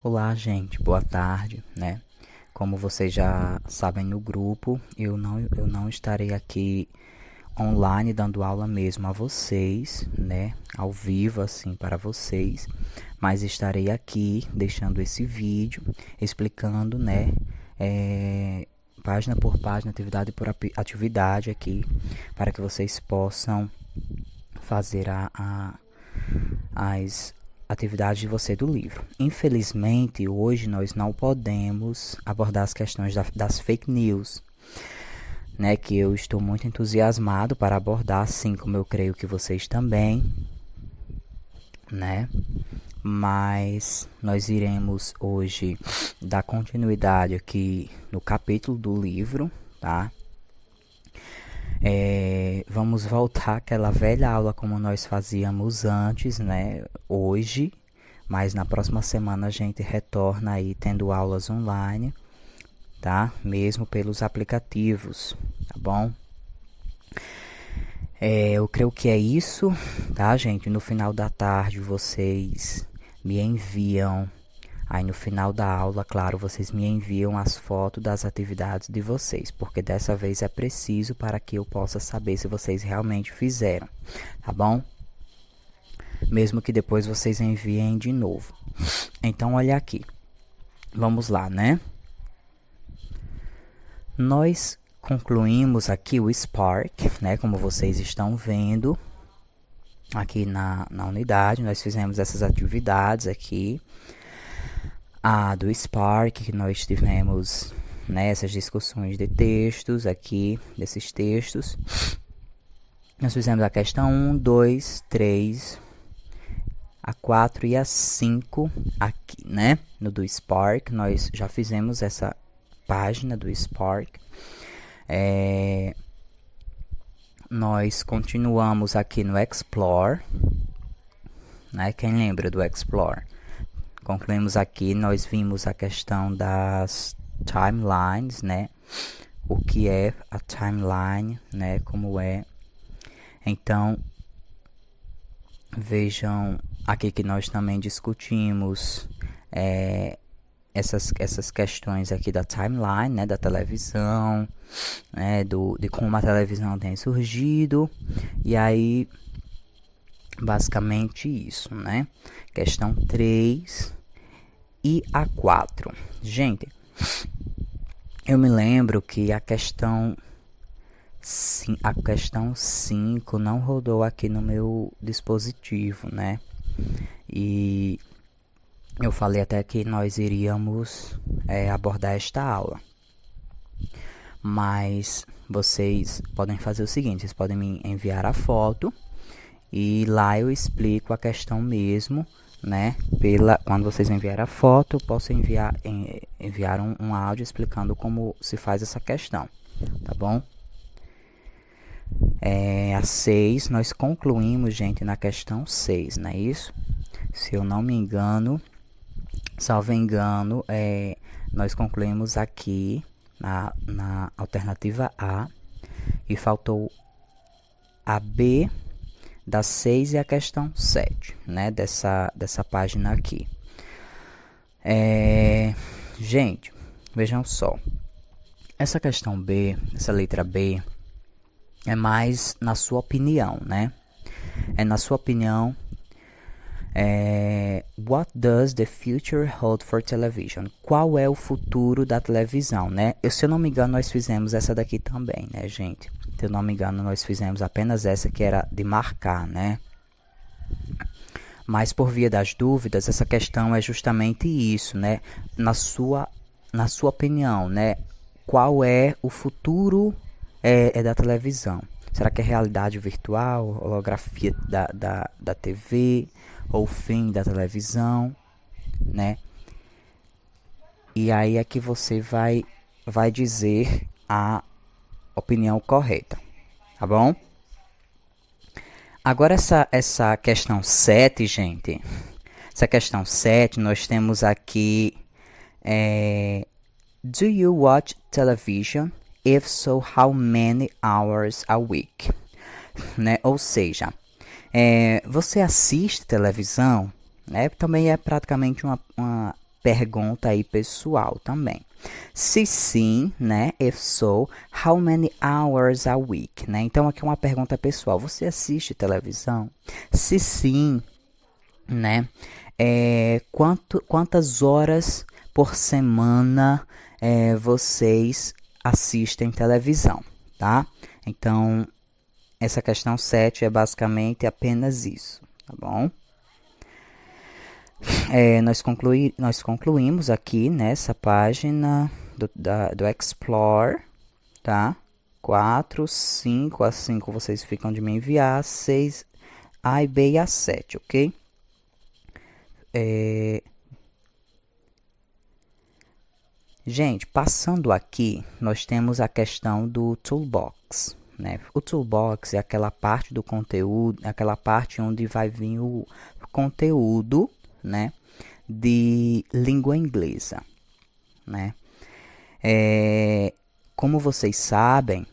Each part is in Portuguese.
Olá, gente, boa tarde, né? Como vocês já sabem no grupo, eu não estarei aqui online dando aula mesmo a vocês, né? Ao vivo, assim, para vocês, mas estarei aqui deixando esse vídeo explicando, né? Página por página, atividade por atividade aqui, para que vocês possam fazer as atividades de você do livro. Infelizmente, hoje nós não podemos abordar as questões das fake news, né, que eu estou muito entusiasmado para abordar, assim como eu creio que vocês também, né? Mas nós iremos hoje dar continuidade aqui no capítulo do livro, tá? Vamos voltar àquela velha aula como nós fazíamos antes, né? Hoje, mas na próxima semana a gente retorna aí tendo aulas online, tá? Mesmo pelos aplicativos, tá bom? Eu creio que é isso, tá, gente? No final da tarde vocês me enviam. Aí no final da aula, claro, vocês me enviam as fotos das atividades de vocês, porque dessa vez é preciso para que eu possa saber se vocês realmente fizeram, tá bom? Mesmo que depois vocês enviem de novo. Então, olha aqui. Vamos lá, né? Nós concluímos aqui o Spark, né? Como vocês estão vendo aqui na unidade, nós fizemos essas atividades aqui. Do Spark, que nós tivemos, né, essas discussões de textos aqui, desses textos. Nós fizemos a questão 1, 2, 3, a 4 e a 5 aqui, né, no do Spark. Nós já fizemos essa página do Spark. Nós continuamos aqui no Explore, né, quem lembra do Explore? Concluímos aqui, nós vimos a questão das timelines, né? O que é a timeline, né? Como é. Então, vejam aqui que nós também discutimos essas questões aqui da timeline, né? Da televisão, né? De como a televisão tem surgido. E aí, basicamente isso, né? Questão 3 e a 4. Gente, eu me lembro que a questão 5 não rodou aqui no meu dispositivo, né? E eu falei até que nós iríamos abordar esta aula. Mas vocês podem fazer o seguinte, vocês podem me enviar a foto e lá eu explico a questão mesmo, né? Quando vocês enviarem a foto, eu posso enviar um áudio explicando como se faz essa questão, tá bom? A 6, nós concluímos, gente, na questão 6, não é isso? Se eu não me engano, salvo engano, nós concluímos aqui na alternativa A e faltou a B da 6 e a questão 7, né, dessa página aqui. Gente, vejam só. Essa questão B, essa letra B, é mais na sua opinião, né? Na sua opinião, what does the future hold for television? Qual é o futuro da televisão, né? Se eu não me engano, nós fizemos essa daqui também, né, gente? Se eu não me engano, nós fizemos apenas essa que era de marcar, né? Mas por via das dúvidas, essa questão é justamente isso, né? Na sua opinião, né? Qual é o futuro da televisão? Será que é realidade virtual, holografia da TV, ou fim da televisão, né? E aí é que você vai dizer a opinião correta, tá bom? Agora essa questão 7, gente. Essa questão 7, nós temos aqui do you watch television? If so, how many hours a week? Né? Ou seja, você assiste televisão? Também é praticamente uma pergunta aí pessoal também. Se sim, né? If so, how many hours a week, né? Então aqui é uma pergunta pessoal. Você assiste televisão? Se sim, né? Quantas horas por semana vocês assistem televisão, tá? Então essa questão 7 é basicamente apenas isso, tá bom? Nós concluímos aqui nessa página do Explore, tá? 4, 5, a 5 vocês ficam de me enviar, 6, A e B e a 7, ok? Gente, passando aqui, nós temos a questão do Toolbox, né? O Toolbox é aquela parte do conteúdo, aquela parte onde vai vir o conteúdo, né, de língua inglesa, né? Como vocês sabem,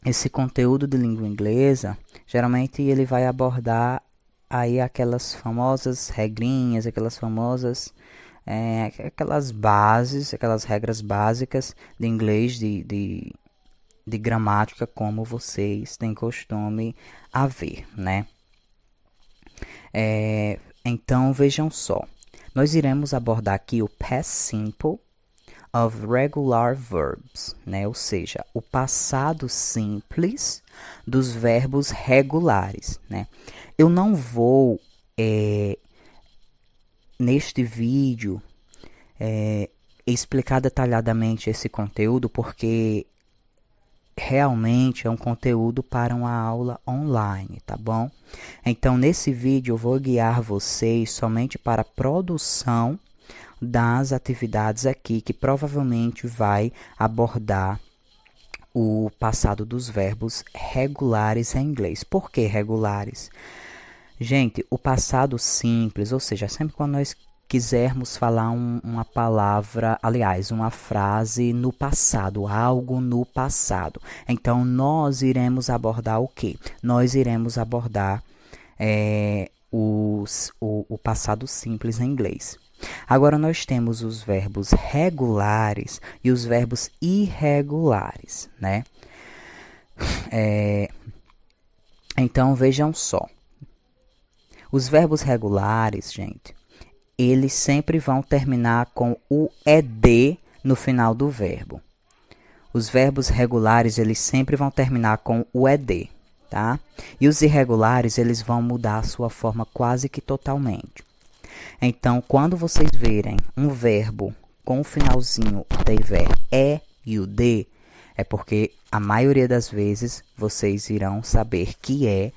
esse conteúdo de língua inglesa, geralmente ele vai abordar aí aquelas famosas regrinhas, aquelas famosas aquelas bases, aquelas regras básicas de inglês, de gramática, como vocês têm costume a ver, né? Então, vejam só. Nós iremos abordar aqui o past simple of regular verbs, né? Ou seja, o passado simples dos verbos regulares, né? Eu não vou, neste vídeo, explicar detalhadamente esse conteúdo, porque realmente é um conteúdo para uma aula online, tá bom? Então, nesse vídeo eu vou guiar vocês somente para a produção das atividades aqui, que provavelmente vai abordar o passado dos verbos regulares em inglês. Por que regulares? Gente, o passado simples, ou seja, sempre quando nós quisermos falar uma palavra, aliás, uma frase no passado, algo no passado. Então, nós iremos abordar o quê? Nós iremos abordar o passado simples em inglês. Agora, nós temos os verbos regulares e os verbos irregulares, né? Então, vejam só. Os verbos regulares, gente, eles sempre vão terminar com o ed no final do verbo. Os verbos regulares, eles sempre vão terminar com o ed, tá? E os irregulares, eles vão mudar a sua forma quase que totalmente. Então, quando vocês verem um verbo com o finalzinho tiver e o d, é porque a maioria das vezes vocês irão saber que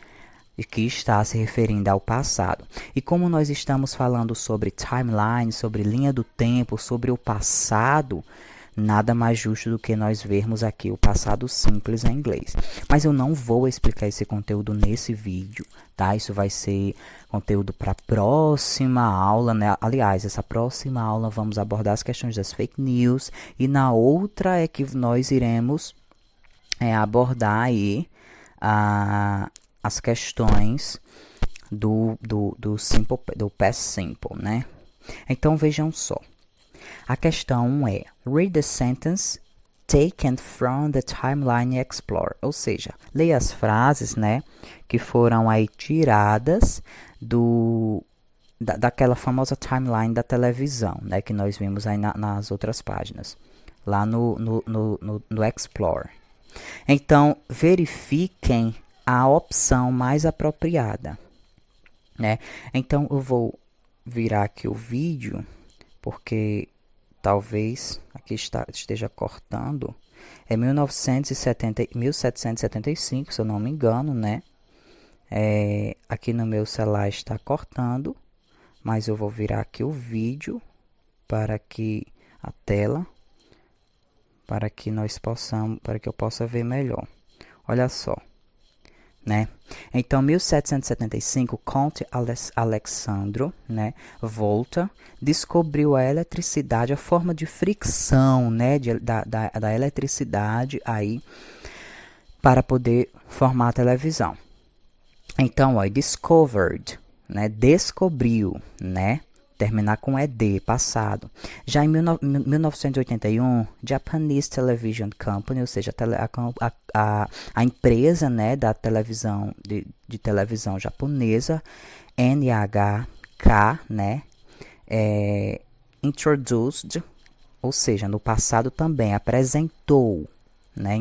está se referindo ao passado. E como nós estamos falando sobre timeline, sobre linha do tempo, sobre o passado, nada mais justo do que nós vermos aqui o passado simples em inglês. Mas eu não vou explicar esse conteúdo nesse vídeo, tá? Isso vai ser conteúdo para a próxima aula, né? Aliás, essa próxima aula vamos abordar as questões das fake news, e na outra é que nós iremos abordar aí as questões do past simple, né? Então, vejam só. A questão 1 é read the sentence taken from the timeline explorer. Ou seja, leia as frases, né, que foram aí tiradas daquela famosa timeline da televisão, né, que nós vimos aí nas outras páginas, lá no Explorer. Então, verifiquem a opção mais apropriada, né? Então, eu vou virar aqui o vídeo, porque talvez aqui esteja cortando. É 1775, se eu não me engano, né? Aqui no meu celular está cortando, mas eu vou virar aqui o vídeo para que a tela, para que eu possa ver melhor. Olha só. Né? Então, 1775, Conte Alexandro, né, Volta, descobriu a eletricidade, a forma de fricção, né, da eletricidade aí para poder formar a televisão. Então, discovered, né, descobriu, né, terminar com ED, passado. Já em 1981, Japanese Television Company, ou seja, a empresa, né, da televisão, de televisão japonesa, NHK, né, introduced, ou seja, no passado também apresentou, né,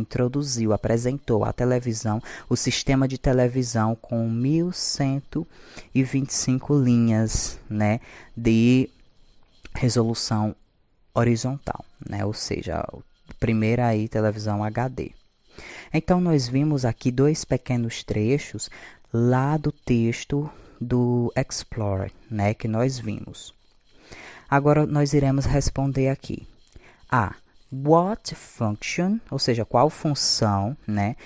apresentou a televisão, o sistema de televisão com 1125 linhas, né, de resolução horizontal, né, ou seja, a primeira aí televisão HD. Então nós vimos aqui dois pequenos trechos lá do texto do Explorer, né, que nós vimos. Agora nós iremos responder aqui. What function, ou seja, qual função, né,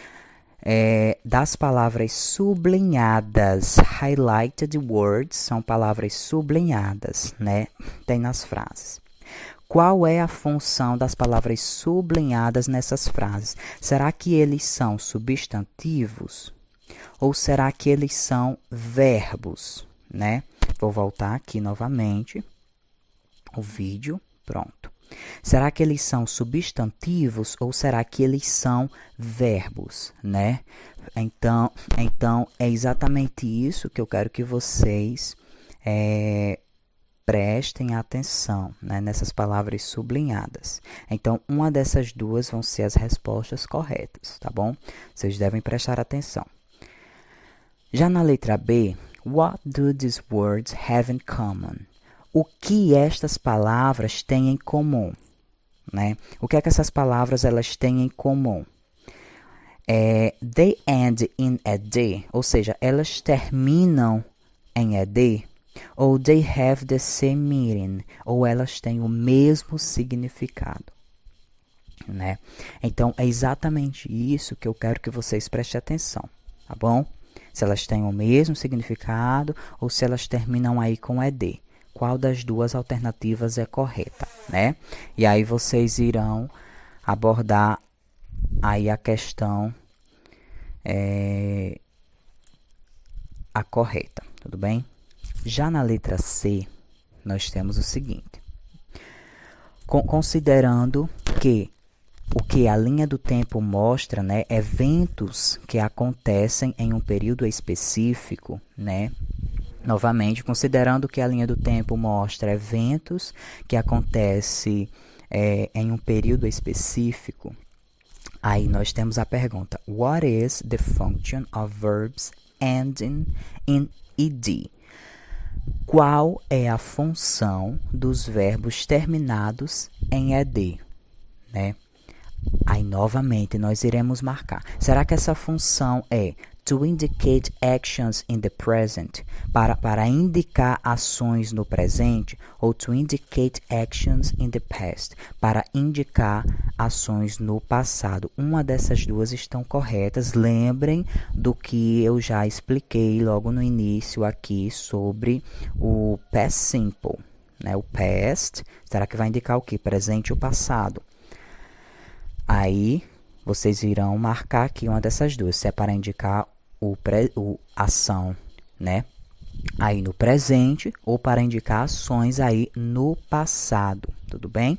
das palavras sublinhadas, highlighted words, são palavras sublinhadas, né, tem nas frases. Qual é a função das palavras sublinhadas nessas frases? Será que eles são substantivos? Ou será que eles são verbos, né? Vou voltar aqui novamente o vídeo, pronto. Será que eles são substantivos ou será que eles são verbos, né? Então é exatamente isso que eu quero que vocês prestem atenção, né, nessas palavras sublinhadas. Então, uma dessas duas vão ser as respostas corretas, tá bom? Vocês devem prestar atenção. Já na letra B, what do these words have in common? O que estas palavras têm em comum, né? O que é que essas palavras elas têm em comum? They end in ed, ou seja, elas terminam em ed, ou they have the same meaning, ou elas têm o mesmo significado, né? Então, é exatamente isso que eu quero que vocês prestem atenção, tá bom? Se elas têm o mesmo significado ou se elas terminam aí com ed. Qual das duas alternativas é correta, né? E aí vocês irão abordar aí a questão a correta, tudo bem? Já na letra C, nós temos o seguinte. Considerando que o que a linha do tempo mostra, né, eventos que acontecem em um período específico, né? Novamente, considerando que a linha do tempo mostra eventos que acontecem em um período específico, aí nós temos a pergunta: What is the function of verbs ending in ed? Qual é a função dos verbos terminados em ed, né? Aí, novamente, nós iremos marcar. Será que essa função é to indicate actions in the present, para indicar ações no presente, ou to indicate actions in the past, para indicar ações no passado? Uma dessas duas estão corretas. Lembrem do que eu já expliquei logo no início aqui sobre o past simple, né? O past, será que vai indicar o quê? Presente ou passado? Aí, vocês irão marcar aqui uma dessas duas, se é para indicar ação, né, aí no presente, ou para indicar ações aí no passado, tudo bem?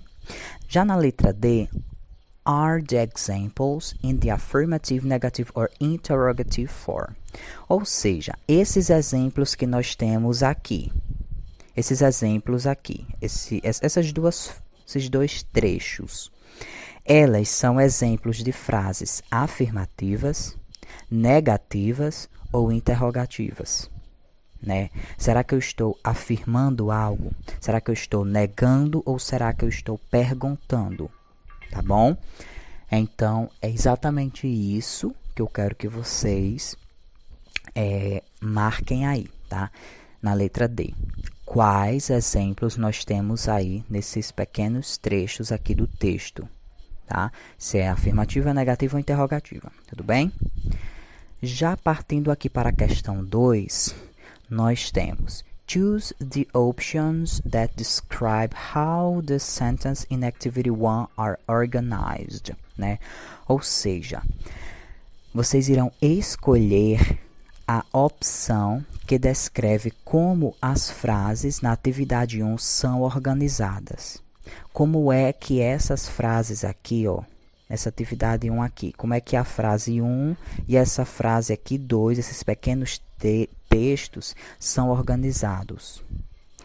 Já na letra D, are the examples in the affirmative, negative or interrogative form? Ou seja, esses exemplos que nós temos aqui, esses dois trechos, elas são exemplos de frases afirmativas, negativas ou interrogativas, né? Será que eu estou afirmando algo? Será que eu estou negando ou será que eu estou perguntando? Tá bom? Então, é exatamente isso que eu quero que vocês marquem aí, tá? Na letra D. Quais exemplos nós temos aí nesses pequenos trechos aqui do texto? Tá? Se é afirmativa, negativa ou interrogativa, tudo bem? Já partindo aqui para a questão 2, nós temos choose the options that describe how the sentence in activity 1 are organized, né? Ou seja, vocês irão escolher a opção que descreve como as frases na atividade 1 são organizadas. Como é que essas frases aqui, ó, essa atividade 1 aqui, como é que a frase 1 e essa frase aqui 2, esses pequenos textos, são organizados?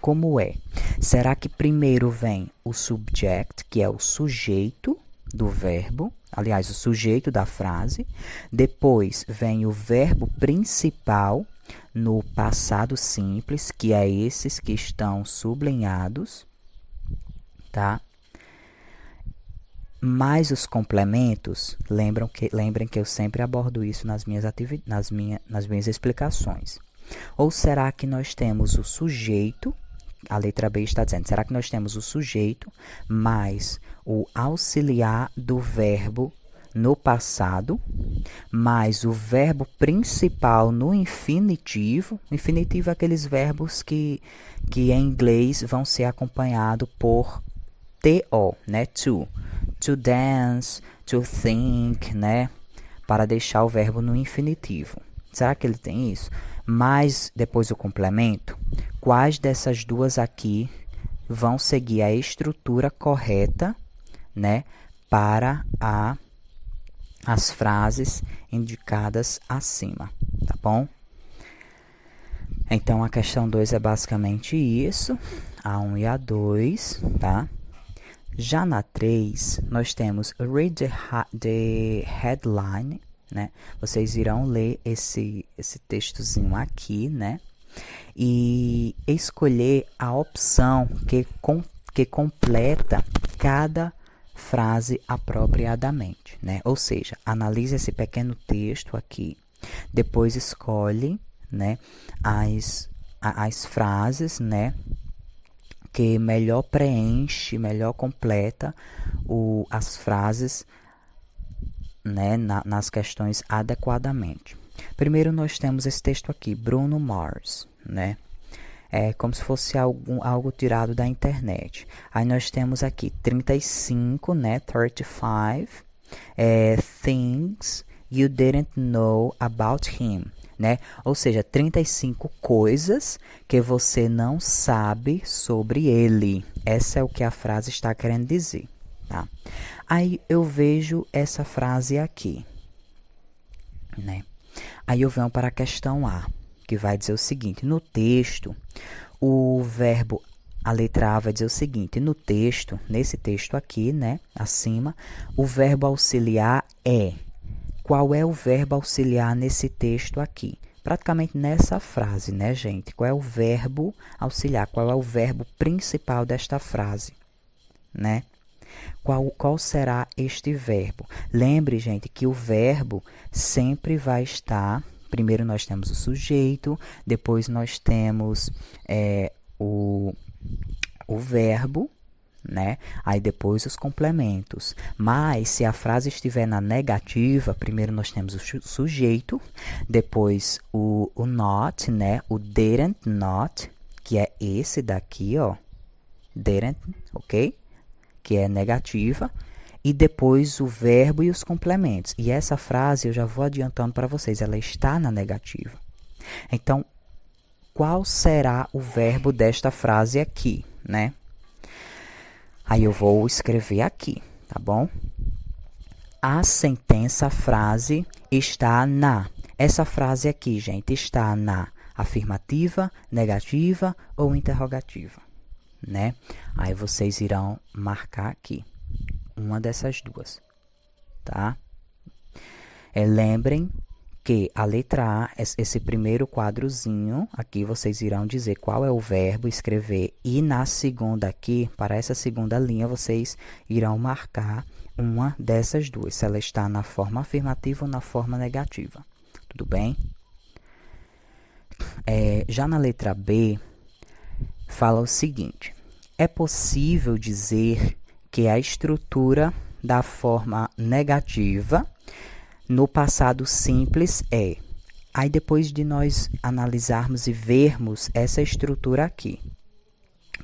Como é? Será que primeiro vem o subject, que é o sujeito do verbo, aliás, o sujeito da frase, depois vem o verbo principal no passado simples, que é esses que estão sublinhados, tá? Mais os complementos, lembrem que eu sempre abordo isso nas minhas explicações. Ou será que nós temos o sujeito, a letra B está dizendo, será que nós temos o sujeito mais o auxiliar do verbo no passado, mais o verbo principal no infinitivo? O infinitivo é aqueles verbos que em inglês vão ser acompanhados por to, né? To dance, to think, né? Para deixar o verbo no infinitivo. Será que ele tem isso? Mas depois o complemento, quais dessas duas aqui vão seguir a estrutura correta, né? Para as frases indicadas acima, tá bom? Então, a questão 2 é basicamente isso, a 1 e a 2, tá? Já na 3, nós temos read the headline, né? Vocês irão ler esse textozinho aqui, né? E escolher a opção que completa cada frase apropriadamente, né? Ou seja, analise esse pequeno texto aqui, depois escolhe, né, as frases, né, que melhor preenche, melhor completa as frases, né, nas questões adequadamente. Primeiro nós temos esse texto aqui, Bruno Mars, né? É como se fosse algo tirado da internet. Aí nós temos aqui 35, né? 35 things you didn't know about him, né? Ou seja, 35 coisas que você não sabe sobre ele. Essa é o que a frase está querendo dizer, tá? Aí eu vejo essa frase aqui, né? Aí eu venho para a questão A, que vai dizer o seguinte: no texto, o verbo, a letra A vai dizer o seguinte: no texto, nesse texto aqui, né, acima, o verbo auxiliar é. Qual é o verbo auxiliar nesse texto aqui? Praticamente nessa frase, né, gente? Qual é o verbo auxiliar? Qual é o verbo principal desta frase, né? Qual será este verbo? Lembre, gente, que o verbo sempre vai estar... Primeiro nós temos o sujeito, depois nós temos o verbo, né? Aí depois os complementos. Mas se a frase estiver na negativa, primeiro nós temos o sujeito, depois o not, né? O didn't not, que é esse daqui, ó. Didn't, ok? Que é negativa. E depois o verbo e os complementos. E essa frase eu já vou adiantando para vocês, ela está na negativa. Então, qual será o verbo desta frase aqui, né? Aí eu vou escrever aqui, tá bom? A sentença, a frase está na. Essa frase aqui, gente, está na afirmativa, negativa ou interrogativa, né? Aí vocês irão marcar aqui uma dessas duas, tá? Lembrem que a letra A, esse primeiro quadrozinho, aqui vocês irão dizer qual é o verbo, escrever, e na segunda aqui, para essa segunda linha, vocês irão marcar uma dessas duas, se ela está na forma afirmativa ou na forma negativa, tudo bem? Já na letra B, fala o seguinte: é possível dizer que a estrutura da forma negativa no passado simples é. Aí depois de nós analisarmos e vermos essa estrutura aqui,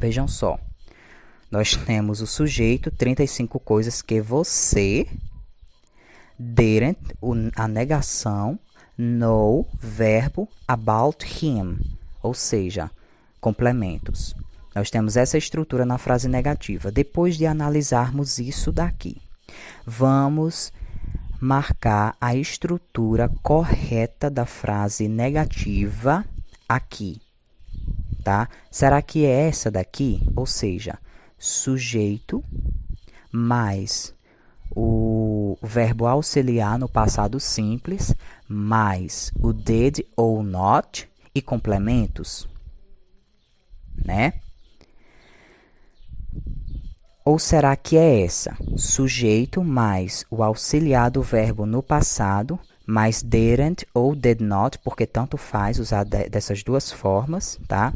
vejam só, nós temos o sujeito, 35 coisas que você, didn't, a negação, know, verbo, about him, ou seja, complementos. Nós temos essa estrutura na frase negativa. Depois de analisarmos isso daqui, vamos marcar a estrutura correta da frase negativa aqui, tá? Será que é essa daqui? Ou seja, sujeito mais o verbo auxiliar no passado simples, mais o did ou not e complementos, né? Ou será que é essa? Sujeito mais o auxiliar do verbo no passado, mais didn't ou did not, porque tanto faz usar dessas duas formas, tá?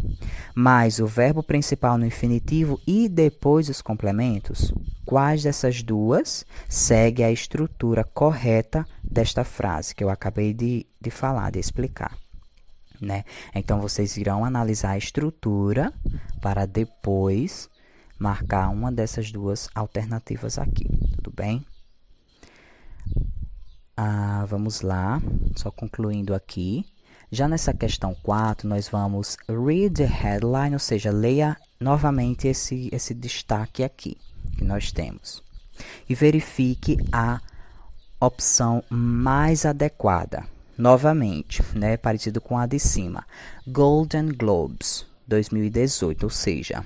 Mais o verbo principal no infinitivo e depois os complementos. Quais dessas duas segue a estrutura correta desta frase que eu acabei de falar, de explicar, né? Então, vocês irão analisar a estrutura para depois marcar uma dessas duas alternativas aqui, tudo bem? Vamos lá, só concluindo aqui. Já nessa questão 4, nós vamos read the headline, ou seja, leia novamente esse destaque aqui que nós temos. E verifique a opção mais adequada. Novamente, né, parecido com a de cima. Golden Globes 2018, ou seja,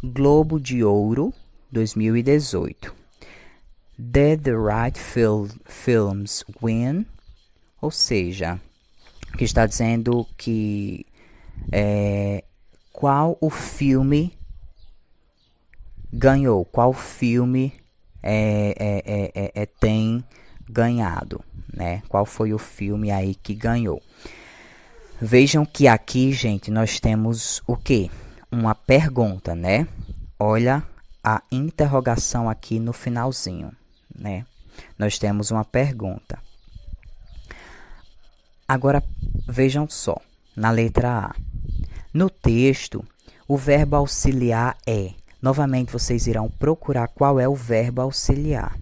Globo de Ouro 2018. Did the right films win? Ou seja, que está dizendo que qual o filme ganhou, qual filme tem ganhado, né? Qual foi o filme aí que ganhou? Vejam que aqui, gente, nós temos o quê? Uma pergunta, né? Olha a interrogação aqui no finalzinho, né? Nós temos uma pergunta. Agora, vejam só, na letra A. No texto, o verbo auxiliar é. Novamente, vocês irão procurar qual é o verbo auxiliar.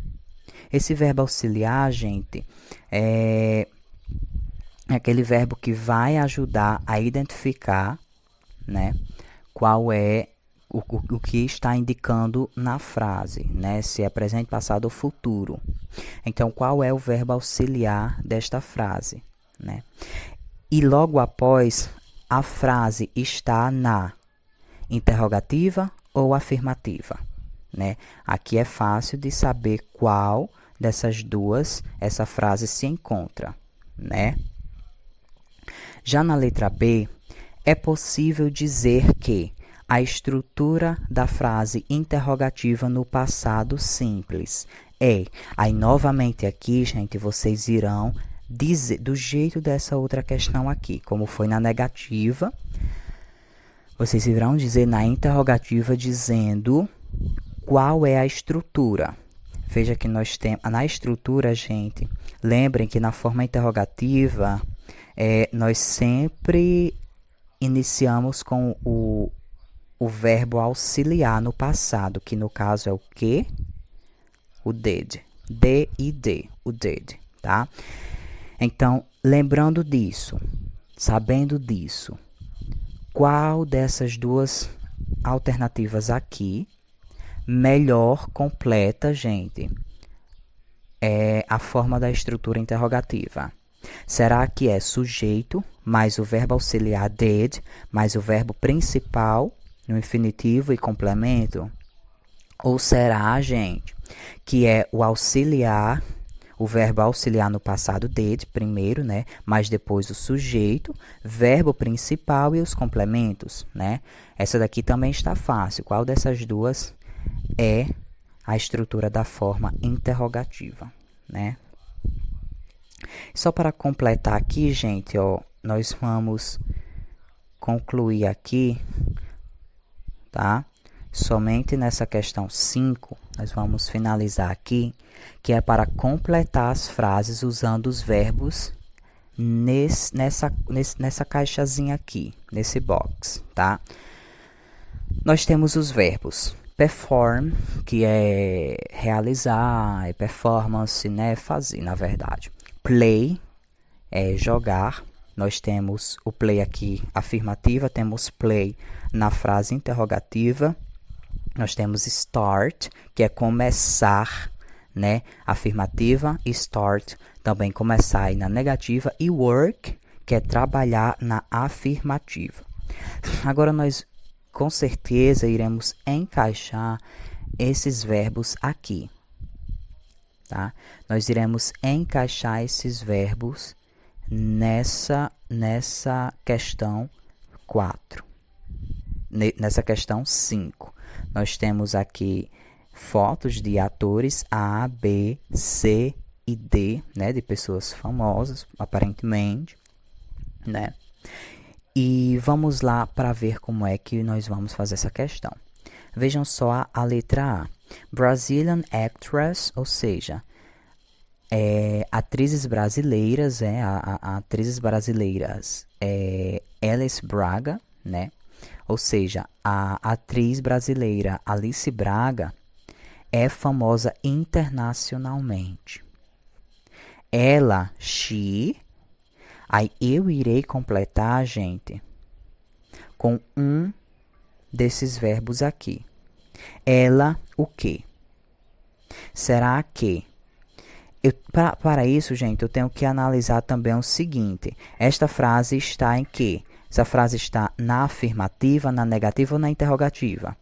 Esse verbo auxiliar, gente, é aquele verbo que vai ajudar a identificar, né, qual é o que está indicando na frase, né, se é presente, passado ou futuro. Então, qual é o verbo auxiliar desta frase, né? E logo após, a frase está na interrogativa ou afirmativa, né? Aqui é fácil de saber qual dessas duas essa frase se encontra, né? Já na letra B, é possível dizer que a estrutura da frase interrogativa no passado simples é. Aí, novamente aqui, gente, vocês irão dizer, do jeito dessa outra questão aqui, como foi na negativa, vocês irão dizer na interrogativa dizendo qual é a estrutura. Veja que nós temos, na estrutura, gente, lembrem que na forma interrogativa, nós sempre iniciamos com o verbo auxiliar no passado, que no caso é o quê? O did. D-I-D, o did, tá? Então, lembrando disso, sabendo disso, qual dessas duas alternativas aqui melhor completa, gente, é a forma da estrutura interrogativa? Será que é sujeito mais o verbo auxiliar did mais o verbo principal no infinitivo e complemento? Ou será, gente, que é o auxiliar, o verbo auxiliar no passado did primeiro, né, mas depois o sujeito, verbo principal e os complementos, né? Essa daqui também está fácil. Qual dessas duas é a estrutura da forma interrogativa, né? Só para completar aqui, gente, ó, nós vamos concluir aqui, tá? Somente nessa questão 5, nós vamos finalizar aqui, que é para completar as frases usando os verbos nessa caixazinha aqui, nesse box, tá? Nós temos os verbos perform, que é realizar, é performance, né? Fazer, na verdade. Play, é jogar. Nós temos o play aqui afirmativa, temos play na frase interrogativa. Nós temos start, que é começar, né? Afirmativa, start, também começar aí na negativa. E work, que é trabalhar na afirmativa. Agora nós com certeza iremos encaixar esses verbos aqui, tá? Nós iremos encaixar esses verbos nessa questão 4, nessa questão 5. Nós temos aqui fotos de atores A, B, C e D, né, de pessoas famosas, aparentemente, né? E vamos lá para ver como é que nós vamos fazer essa questão. Vejam só a letra A. Brazilian actress, ou seja, atrizes brasileiras, atrizes brasileiras, Alice Braga, né? Ou seja, a atriz brasileira Alice Braga é famosa internacionalmente. Ela, she, aí eu irei completar, gente, com um desses verbos aqui. Ela, o quê? Será que... Para isso, gente, eu tenho que analisar também o seguinte. Esta frase está em quê? Essa frase está na afirmativa, na negativa ou na interrogativa?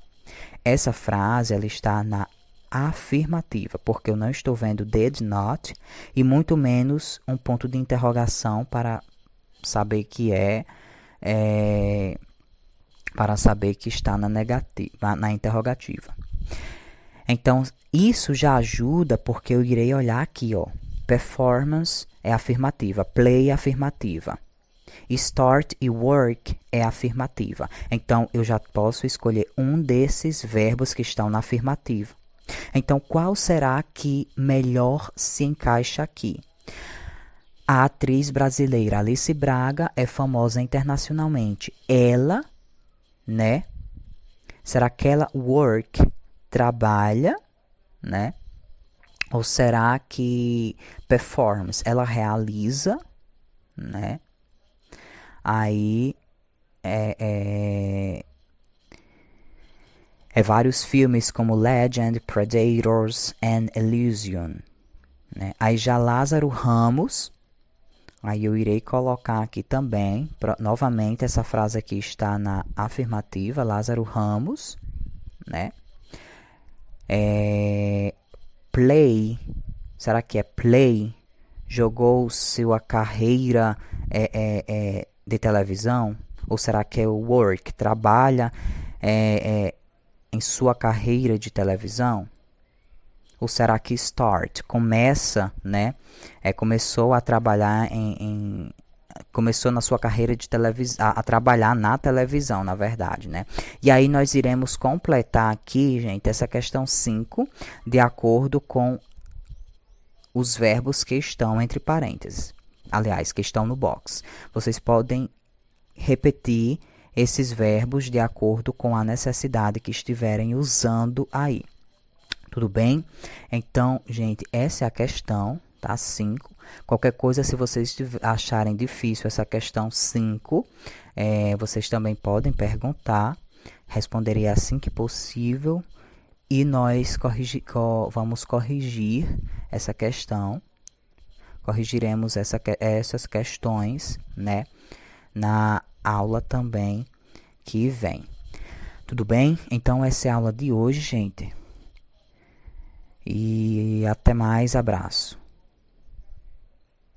Essa frase ela está na afirmativa, porque eu não estou vendo did not e muito menos um ponto de interrogação para saber que para saber que está na negativa, na interrogativa. Então, isso já ajuda porque eu irei olhar aqui, ó. Performance é afirmativa, play é afirmativa. Start e work é afirmativa. Então, eu já posso escolher um desses verbos que estão na afirmativa. Então, qual será que melhor se encaixa aqui? A atriz brasileira Alice Braga é famosa internacionalmente. Ela, né? Será que ela work, trabalha, né? Ou será que performance, ela realiza, né? Aí vários filmes como Legend, Predators and Elysium, né? Aí já Lázaro Ramos, aí eu irei colocar aqui também, novamente essa frase aqui está na afirmativa, Lázaro Ramos, né? Play, será que é play? Jogou sua carreira de televisão? Ou será que é o work? Trabalha em sua carreira de televisão? Ou será que start? Começa, né? Começou a trabalhar começou na sua carreira de televisão, a trabalhar na televisão, na verdade, né? E aí nós iremos completar aqui, gente, essa questão 5, de acordo com os verbos que estão entre parênteses. Aliás, que estão no box. Vocês podem repetir esses verbos de acordo com a necessidade que estiverem usando aí. Tudo bem? Então, gente, essa é a questão, tá? 5. Qualquer coisa, se vocês acharem difícil essa questão 5, vocês também podem perguntar. Responderei assim que possível. E nós vamos corrigir essa questão. Corrigiremos essas questões, né? Na aula também que vem. Tudo bem? Então, essa é a aula de hoje, gente. E até mais, abraço.